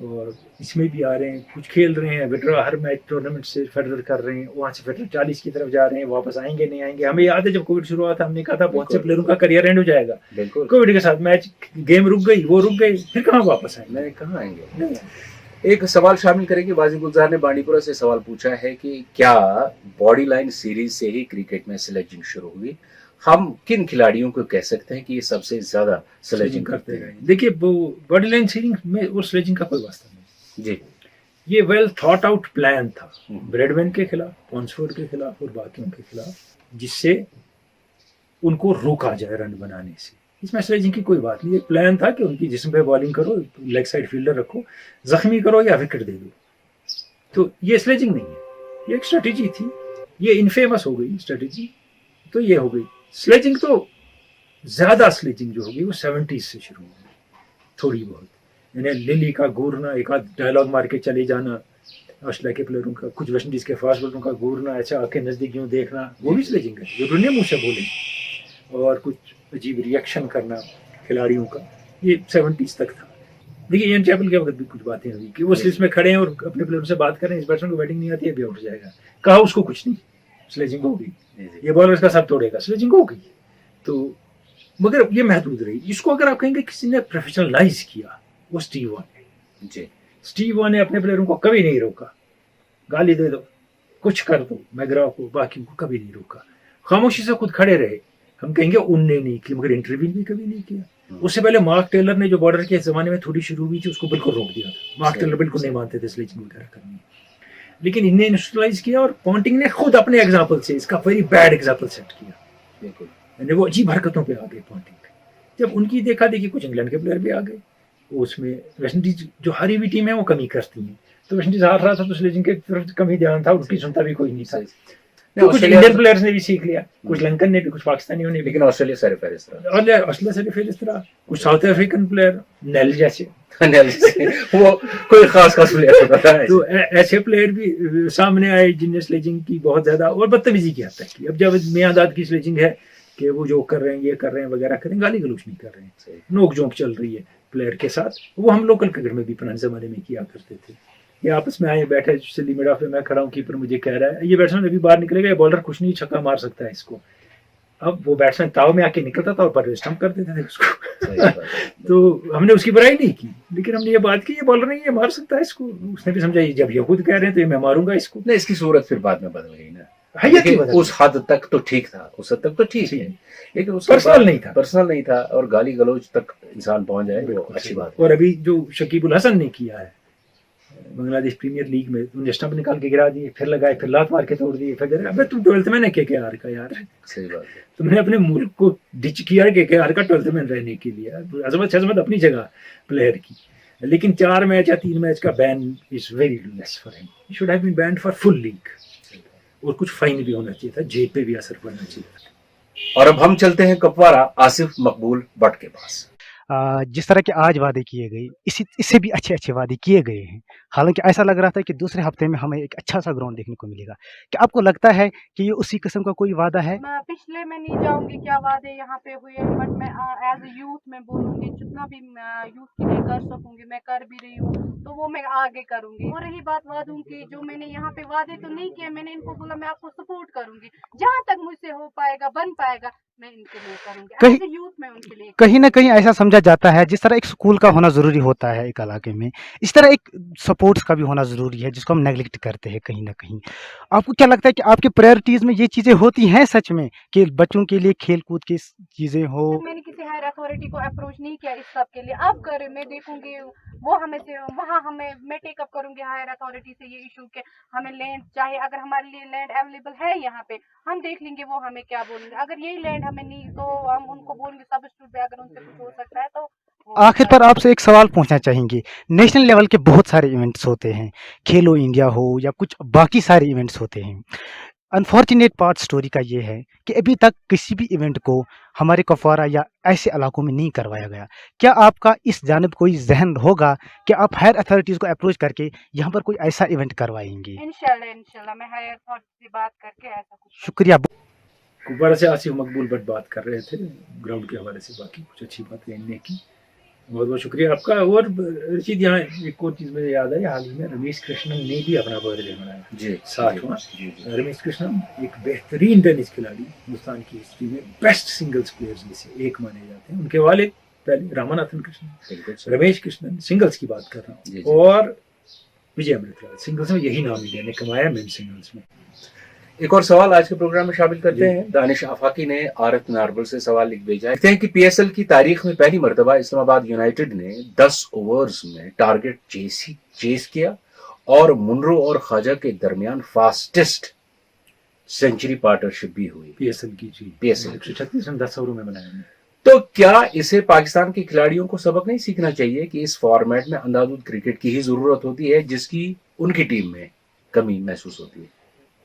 और इसमें भी आ रहे हैं, कुछ खेल रहे हैं, विड्रॉ हर मैच टूर्नामेंट से फेडरर कर रहे हैं, वहाँ से फेडरर 40 की तरफ जा रहे हैं, वापस आएंगे नहीं आएंगे। हमें याद है जब कोविड शुरू हुआ था, हमने कहा था बहुत से प्लेयरों का करियर एंड हो जाएगा। कोविड के साथ मैच गेम रुक गई, वो रुक गई, फिर कहाँ वापस आएंगे, कहाँ आएंगे। एक सवाल शामिल करेंगे, बाजी गुलजार ने बांडीपुरा से सवाल पूछा है कि क्या बॉडी लाइन सीरीज से ही क्रिकेट में स्लेजिंग शुरू हुई? हम किन खिलाड़ियों को कह सकते हैं कि ये सबसे ज्यादा स्लेजिंग करते हैं? देखिए, बॉडी लाइन सीरीज में और स्लेजिंग का कोई वास्ता नहीं जी, ये वेल थॉट आउट प्लान था ब्रेडमैन के खिलाफ, पॉन्सफोर्ड के खिलाफ और बाकियों के खिलाफ, जिससे उनको रोका जाए रन बनाने से। इसमें स्लेजिंग की कोई बात नहीं, एक प्लान था कि उनकी जिस्म पे बॉलिंग करो, लेग साइड फील्डर रखो, जख्मी करो या विकेट दे दो। तो ये स्लेजिंग नहीं है, ये एक स्ट्रेटेजी थी, ये इनफेमस हो गई स्ट्रेटेजी, तो ये हो गई स्लेजिंग। तो ज्यादा स्लेजिंग जो होगी वो 70s से शुरू होगी, थोड़ी बहुत यानी लिली का घूरना, एक आध डायलॉग मार के चले जाना ऑस्ट्रेलिया के प्लेयरों का, कुछ वेस्ट इंडीज के फास्ट बॉलरों का घूरना, ऐसा आके नजदीक यूं देखना, वो भी स्लेजिंग है, जरूरी नहीं मुंह से बोले, और कुछ अजीब रिएक्शन करना खिलाड़ियों का, ये 70s तक था। देखिए इयान चैपल के वक्त भी कुछ बातें हुई कि वो स्लिप्स में खड़े हैं और अपने प्लेयरों से बात कर रहे हैं, इस बैट्समैन को बैटिंग नहीं आती है, अभी आउट हो जाएगा, कहा उसको कुछ नहीं, स्लेजिंग हो गई, ये बॉलर इसका सब तोड़ेगा, स्लेजिंग हो गई। तो मगर ये महदूद रही। इसको अगर आप कहेंगे किसी ने प्रोफेशनलाइज किया, वो स्टीव वॉ ने जी, स्टीव वॉ ने अपने प्लेयरों को कभी नहीं रोका, गाली दे दो, कुछ कर दो, मैग्रा को, बाकी को कभी नहीं रोका, खामोशी से खुद खड़े रहे। हम कहेंगे उनने नहीं की, मगर इंटरव्यू भी कभी नहीं किया। उससे पहले मार्क टेलर ने, जो बॉर्डर के जमाने में थोड़ी शुरू हुई थी, उसको बिल्कुल रोक दिया था। मार्क टेलर बिल्कुल नहीं मानते थे स्लेजिंग वगैरह करनी, लेकिन इन्हें इंस्टलाइज किया, और पॉन्टिंग ने खुद अपने एग्जाम्पल से इसका वेरी बैड एग्जाम्पल सेट किया, बिल्कुल, यानी वो अजीब हरकतों पे आ गए पॉन्टिंग। जब उनकी देखा देखी कुछ इंग्लैंड के प्लेयर भी आ गए, उसमें वेस्ट इंडीज जो हारी हुई टीम है वो कमी करती है, तो वेस्ट इंडीज हार रहा था तो स्लेजिंग की तरफ कमी ध्यान था, उनकी सुनता भी कोई नहीं था। तो कुछ इंडियन प्लेयर्स ने भी सीख लिया, कुछ लंकन ने भी, कुछ पाकिस्तानियों ने भी, लेकिन ऑस्ट्रेलिया सर तरह, कुछ साउथ अफ्रीकन प्लेयर नेल जैसे वो कोई खास प्लेयर होता है, तो ऐसे प्लेयर भी सामने आए जिनने स्लेजिंग की बहुत ज्यादा और बदतमीजी की हद तक की। अब जब मियांदाद की स्लेजिंग है कि वो जो कर रहे हैं, ये कर रहे हैं वगैरह करें, गाली गलौज नहीं कर रहे हैं, नोक झोंक चल रही है प्लेयर के साथ, वो हम लोकल क्रिकेट में भी पुराने जमाने में किया करते थे। ये आपस में आए बैठे, सिली मिड ऑफ में मैं खड़ा हूँ, कीपर मुझे कह रहा है ये बैट्समैन अभी बाहर निकलेगा, ये बॉलर कुछ नहीं, छक्का मार सकता है इसको। अब वो बैट्समैन ताव में आके निकलता था और पर स्टंप कर देते थे उसको तो हमने उसकी बुराई नहीं की, लेकिन हमने ये बात की ये बॉलर नहीं, ये मार सकता है इसको। उसने भी समझा जब ये खुद कह रहे हैं तो ये मैं मारूंगा इसको। नहीं, इसकी सूरत फिर बाद में बदल गई ना, उस हद तक तो ठीक था, उस हद तक तो ठीक है, लेकिन पर्सनल नहीं था और गाली गलौज तक इंसान पहुंच जाए वो अच्छी बात। और अभी जो शकीबुल हसन ने किया है बांग्लादेश प्रीमियर लीग में, उन्हें स्टंप निकाल के गिरा दिए, फिर लगाए, फिर लात मार के तोड़ दिए, फिर अबे तुम 12th मैन है KKR का यार, सही बात है, तुमने तुमने अपने मुल्क को डिच किया KKR का 12th मैन रहने के लिए। अजमत अपनी जगह प्लेयर की, लेकिन 4 मैच या 3 मैच का ban is very less for him, he should have been banned for full league, और कुछ फाइन भी होना चाहिए था, जेब पे भी असर पड़ना चाहिए था। और अब हम चलते हैं कपवारा आसिफ मकबूल भट्ट के पास। जिस तरह के आज वादे किए गए, इससे भी अच्छे वादे किए गए हैं। हालांकि ऐसा लग रहा था कि दूसरे हफ्ते में हमें एक अच्छा सा ग्राउंड देखने को मिलेगा। क्या आपको लगता है कि ये उसी किस्म का कोई वादा है? मैं पिछले में नहीं जाऊंगी क्या वादे यहाँ पे हुए, बट मैं एज ए यूथ में बोलूंगी, जितना भी यूथ के लिए कर सकूंगी मैं कर भी रही हूँ, तो वो मैं आगे करूंगी। और रही बात वादों की, जो मैंने यहाँ पे वादे तो नहीं किए, मैंने इनको बोला मैं आपको सपोर्ट करूंगी, जहाँ तक मुझसे हो पाएगा बन पाएगा मैं इनके लिए करूंगी, एज ए यूथ में उनके लिए। कहीं ना कहीं ऐसा समझा जाता है, जिस तरह एक स्कूल का होना जरूरी होता है एक इलाके में, इस तरह एक सपोर्ट्स का भी होना जरूरी है, जिसको हम नेग्लेक्ट करते हैं कहीं ना कहीं। आपको क्या लगता है कि आपके प्रायोरिटीज में ये चीजें होती हैं सच में, कि बच्चों के लिए खेल कूद की चीजें हो? मैंने किसी हायर अथॉरिटी को अप्रोच नहीं किया इस सब के लिए, अब करे मैं देखूंगी वो हमें से वहाँ हमें मैं टेकअप करूंगी हायर अथॉरिटी से ये इशू के, हमें लैंड चाहिए, अगर हमारे लिए लैंड अवेलेबल है यहाँ पे हम देख लेंगे वो हमें क्या बोलेंगे, अगर यही लैंड हमें नहीं तो हम उनको बोलेंगे सब्स्टिट्यूट पे, अगर उनसे कुछ हो सकता है तो। आखिर पर आपसे एक सवाल पूछना चाहेंगे, नेशनल लेवल के बहुत सारे इवेंट्स होते हैं, खेलो इंडिया हो या कुछ बाकी सारे इवेंट्स होते हैं। अनफॉर्चुनेट पार्ट स्टोरी का ये है कि अभी तक किसी भी इवेंट को हमारे कुपवारा या ऐसे इलाकों में नहीं करवाया गया। क्या आपका इस जानिब कोई जहन होगा कि आप हायर अथॉरिटीज़ को अप्रोच करके यहाँ पर कोई ऐसा इवेंट करवाएंगे? इंशाल्लाह मैं हायर अथॉरिटी से बात करके ऐसा कुछ। शुक्रिया। कुपवारा से आसिफ मकबूल भट्ट बात कर रहे थे ग्राउंड के हवाले से, बाकी कुछ अच्छी बातें इनने की, बहुत बहुत शुक्रिया आपका। और रशीद, यहाँ एक और चीज़ मुझे याद आई, हाल ही में रमेश कृष्णन ने भी अपना बर्थडे मनाया जी, 60वां। रमेश कृष्णन एक बेहतरीन टेनिस खिलाड़ी, हिंदुस्तान की हिस्ट्री में बेस्ट सिंगल्स प्लेयर्स में से एक माने जाते हैं। उनके वालिद पहले रामानाथन कृष्णन, रमेश कृष्णन सिंगल्स की बात कर रहा हूँ, और विजय अमृतलाल सिंगल्स में यही नाम इंडिया ने कमाया, मेन सिंगल्स में। एक और सवाल आज के प्रोग्राम में शामिल करते हैं। दानिश आफाकी ने आरत नार्बल से सवाल लिख भेजा है, कहते हैं कि PSL की तारीख में पहली मर्तबा इस्लामाबाद यूनाइटेड ने 10 ओवर्स में टारगेट चेस किया और मुनरो और ख्वाजा के दरमियान फास्टेस्ट सेंचुरी पार्टनरशिप भी हुई PSL की जी, PSL 136 रन 10 ओवरों में बनाया। तो क्या इसे पाकिस्तान के खिलाड़ियों को सबक नहीं सीखना चाहिए कि इस फॉर्मेट में अंधाधुंध क्रिकेट की ही जरूरत होती है, जिसकी उनकी टीम में कमी महसूस होती है?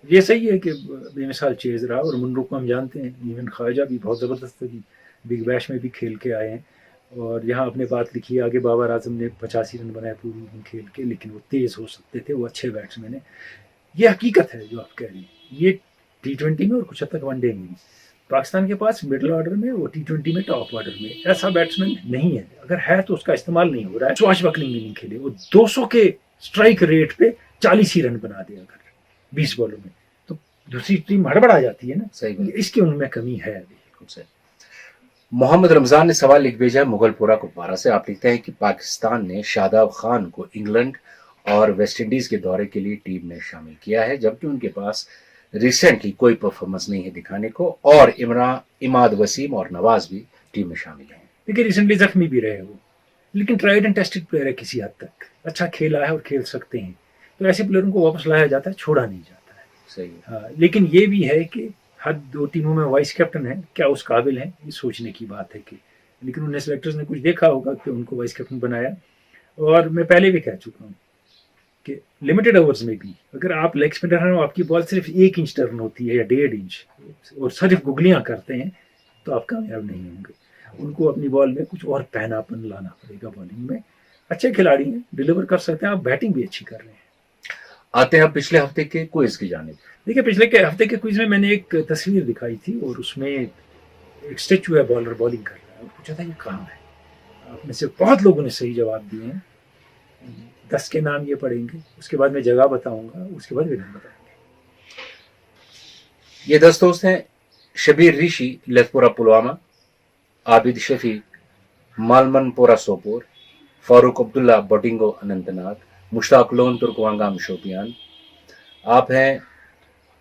ये सही है कि बेमिसाल चेज रहा, और मुनरो को हम जानते हैं, इवन ख्वाजा भी बहुत ज़बरदस्त थी, बिग बैश में भी खेल के आए हैं, اور یہاں آپ نے بات لکھی ہے آگے بابر اعظم نے 85 رن بنائے پوری اننگ کھیل کے، لیکن وہ تیز ہو سکتے تھے، وہ اچھے بیٹسمین ہیں. یہ حقیقت ہے جو آپ کہہ رہے ہیں. یہ T20 میں اور کچھ حد تک ون ڈے میں پاکستان کے پاس مڈل آرڈر میں اور T20 میں ٹاپ آرڈر میں ایسا بیٹسمین نہیں ہے. اگر ہے تو اس کا استعمال نہیں ہو رہا ہے. سواش بکلنگ اننگ کھیلے، وہ 200 کے اسٹرائک ریٹ پہ 40 ہی رن بنا دے اگر 20 بالوں میں، تو دوسری ٹیم ہڑبڑا جاتی ہے نا. صحیح. اس کی ان میں کمی ہے. محمد رمضان نے سوال لکھ بھیجا ہے مغل پورہ کپوارہ سے. آپ لکھتے ہیں کہ پاکستان نے شاداب خان کو انگلینڈ اور ویسٹ انڈیز کے دورے کے لیے ٹیم میں شامل کیا ہے، جبکہ ان کے پاس ریسنٹلی کوئی پرفارمنس نہیں ہے دکھانے کو، اور اماد وسیم اور نواز بھی ٹیم میں شامل ہیں. دیکھیے ریسنٹلی زخمی بھی رہے وہ، لیکن ٹرائیڈ اینڈ ٹیسٹڈ پلیئر ہے، کسی حد تک اچھا کھیلا ہے اور کھیل سکتے ہیں، تو ایسے پلیئروں کو واپس لایا جاتا ہے، چھوڑا نہیں جاتا ہے. صحیح. ہاں، لیکن یہ بھی ہے کہ ہر 2 ٹیموں میں وائس کیپٹن ہیں، کیا اس قابل ہیں، یہ سوچنے کی بات ہے کہ، لیکن انہیں سلیکٹرز نے کچھ دیکھا ہوگا کہ ان کو وائس کیپٹن بنایا. اور میں پہلے بھی کہہ چکا ہوں کہ لمیٹڈ اوورز میں بھی اگر آپ لیگ اسپنر ہیں اور آپ کی بال صرف 1 انچ ٹرن ہوتی ہے یا 1.5 انچ اور صرف گگلیاں کرتے ہیں تو آپ کامیاب نہیں ہوں گے. ان کو اپنی بال میں کچھ اور پہناپن لانا پڑے گا. بالنگ میں اچھے کھلاڑی ہیں، ڈیلیور کر سکتے ہیں، آپ بیٹنگ بھی اچھی کر رہے ہیں. آتے ہیں پچھلے ہفتے کے کوئز کی جانب. دیکھیے پچھلے ہفتے کے کوئز میں نے ایک تصویر دکھائی تھی اور اس میں ایک اسٹیچو ہے، بالر بالنگ کر رہا ہے، اور پوچھا تھا یہ کہاں ہے. آپ میں سے بہت لوگوں نے صحیح جواب دیے ہیں. 10 کے نام یہ پڑھیں گے، اس کے بعد میں جگہ بتاؤں گا، اس کے بعد ونر بتائیں گے. یہ 10 دوست ہیں: شبیر ریشی لت پورہ پلوامہ، عابد شفیق مالمن پورہ سوپور، فاروق عبداللہ بوٹنگو اننت ناگ، مشتاق لون ترکوانگام شوپیان. آپ ہیں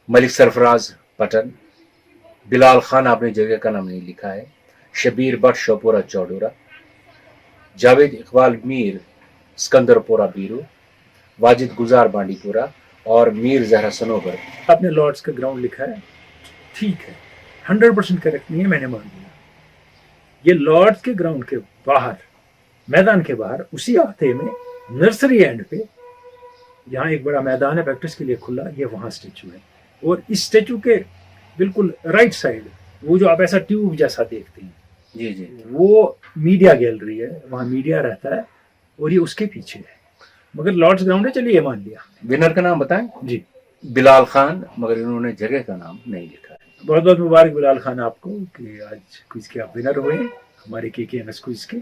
ملک سرفراز پٹن. بلال خان آپ نے جگہ کا نام نہیں لکھا ہے. شبیر بٹ شوپورہ چوڈورہ. جاوید اقبال میر سکندر پورہ بیرو. واجد گزار بانڈی پورہ. اور میر زہرا سنوبر. آپ نے لارڈس کا گراؤنڈ لکھا ہے، ٹھیک ہے، 100% کریکٹ نہیں ہے، میں نے مان لیا. یہ لارڈس کے گراؤنڈ کے باہر، میدان کے باہر، اسی احاطے میں نرسری اینڈ پہ یہاں ایک بڑا میدان ہے پریکٹس کے لیے کھلا، یہ وہاں اسٹیچو ہے. اور اس اسٹیچو کے بالکل رائٹ سائڈ وہ جو آپ ایسا ٹیوب جیسا دیکھتے ہیں، جی جی، وہ میڈیا گیلری ہے، وہاں میڈیا رہتا ہے اور یہ اس کے پیچھے ہے. مگر لارڈس گراؤنڈ ہے، چلیے یہ مان لیا. ونر کا نام بتائیں. جی بلال خان، مگر انہوں نے جگہ کا نام نہیں لکھا ہے. بہت بہت مبارک بلال خان آپ کو کہ آج کوئز کے آپ ونر ہوئے ہیں ہمارے KKMS کوئز کے.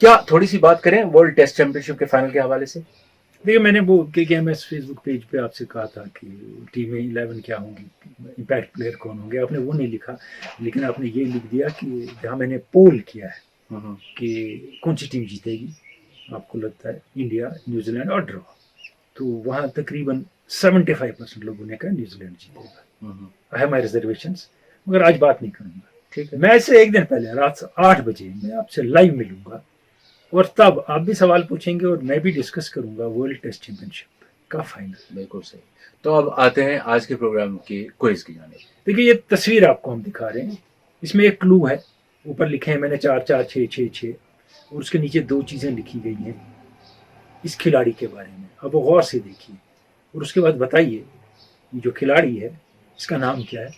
کیا تھوڑی سی بات کریں ورلڈ ٹیسٹ چیمپئن شپ کے فائنل کے حوالے سے؟ دیکھیے میں نے وہ KKMS فیس بک پیج پہ آپ سے کہا تھا کہ ٹیمیں 11 کیا ہوں گی، امپیکٹ پلیئر کون ہوں گے. آپ نے وہ نہیں لکھا، لیکن آپ نے یہ لکھ دیا کہ جہاں میں نے پول کیا ہے کہ کون سی ٹیم جیتے گی، آپ کو لگتا ہے انڈیا، نیوزی لینڈ اور ڈرا، تو وہاں تقریباً 75% لوگوں نے کہا نیوزی لینڈ جیتے گا. آئی ہیو مائی ریزرویشنس، مگر آج بات نہیں کروں گا. ٹھیک ہے، میں اس سے ایک دن پہلے رات 8 بجے میں آپ سے لائیو ملوں گا، اور تب آپ بھی سوال پوچھیں گے اور میں بھی ڈسکس کروں گا ورلڈ ٹیسٹ چیمپئن شپ کا فائنل. بالکل صحیح. تو اب آتے ہیں آج کے پروگرام کے کوئز کی جانب. دیکھیے یہ تصویر آپ کو ہم دکھا رہے ہیں، اس میں ایک کلو ہے، اوپر لکھے ہیں میں نے 4 4 6 6 6 اور اس کے نیچے 2 چیزیں لکھی گئی ہیں اس کھلاڑی کے بارے میں. اب وہ غور سے دیکھیے اور اس کے بعد بتائیے یہ جو کھلاڑی ہے اس کا نام کیا ہے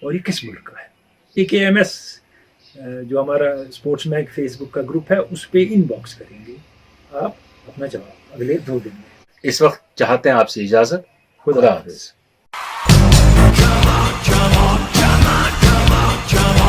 اور یہ کس ملک کا ہے. KKMS جو ہمارا اسپورٹس میگ فیس بک کا گروپ ہے اس پہ ان باکس کریں گے آپ اپنا جواب اگلے 2 دن میں. اس وقت چاہتے ہیں آپ سے اجازت. خدا حافظ. Come on, come on, come on, come on, come on.